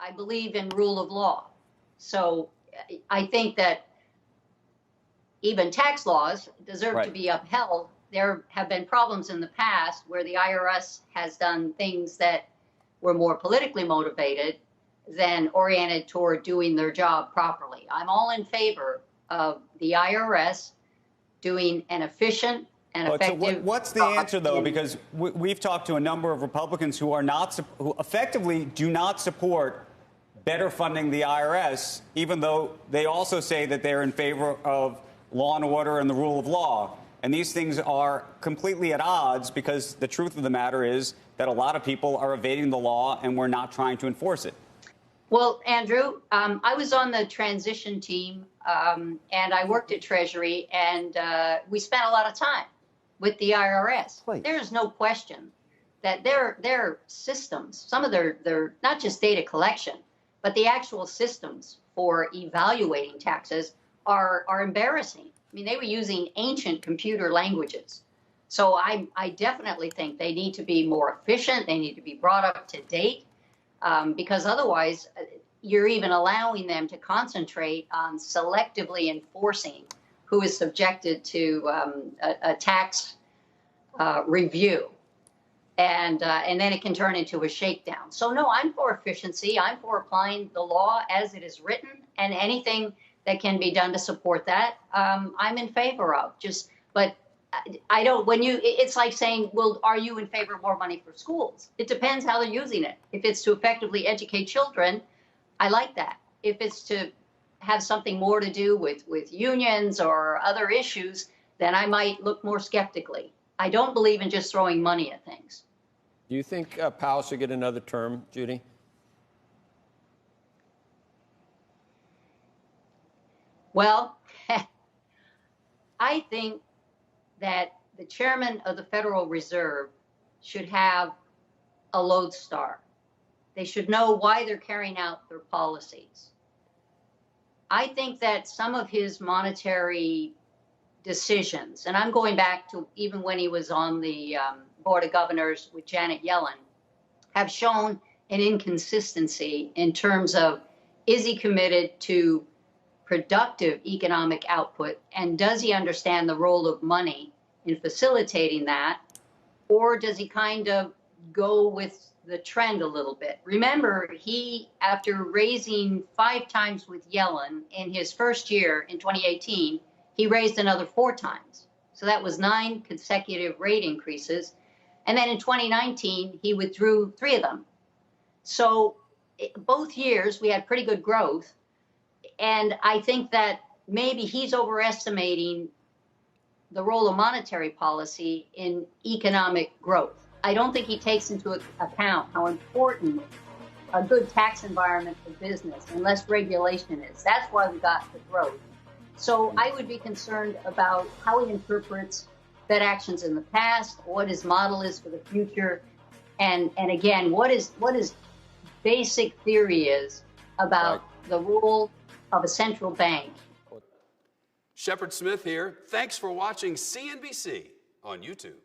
I believe in rule of law. So I think that even tax laws deserve to be upheld. There have been problems in the past where the IRS has done things that were more politically motivated than oriented toward doing their job properly. I'm all in favor of the IRS doing an efficient and effective. So what's the answer, though? Because we've talked to a number of Republicans who effectively do not support better funding the IRS, even though they also say that they're in favor of law and order and the rule of law. And these things are completely at odds, because the truth of the matter is that a lot of people are evading the law and we're not trying to enforce it. Well, Andrew, I was on the transition team and I worked at Treasury, and we spent a lot of time with the IRS. Right. There's no question that their systems, some of their not just data collection, but the actual systems for evaluating taxes are embarrassing. I mean, they were using ancient computer languages. So I definitely think they need to be more efficient. They need to be brought up to date, because otherwise you're even allowing them to concentrate on selectively enforcing who is subjected to a tax review. And then it can turn into a shakedown. So, no, I'm for efficiency. I'm for applying the law as it is written, and anything that can be done to support that, I'm in favor of. But I don't, it's like saying, well, are you in favor of more money for schools? It depends how they're using it. If it's to effectively educate children, I like that. If it's to have something more to do with unions or other issues, then I might look more skeptically. I don't believe in just throwing money at things. Do you think Powell should get another term, Judy? Well, I think that the chairman of the Federal Reserve should have a lodestar. They should know why they're carrying out their policies. I think that some of his monetary decisions, and I'm going back to even when he was on the Board of Governors with Janet Yellen, have shown an inconsistency in terms of, is he committed to productive economic output, and does he understand the role of money in facilitating that, or does he kind of go with the trend a little bit? Remember, he, after raising 5 times with Yellen in his first year in 2018, he raised another 4 times. So that was 9 consecutive rate increases. And then in 2019, he withdrew 3 of them. So both years we had pretty good growth. And I think that maybe he's overestimating the role of monetary policy in economic growth. I don't think he takes into account how important a good tax environment for business and less regulation is. That's why we got the growth. So I would be concerned about how he interprets Fed actions in the past, what his model is for the future, and again, what his basic theory is about the role of a central bank. Shepard Smith here. Thanks for watching CNBC on YouTube.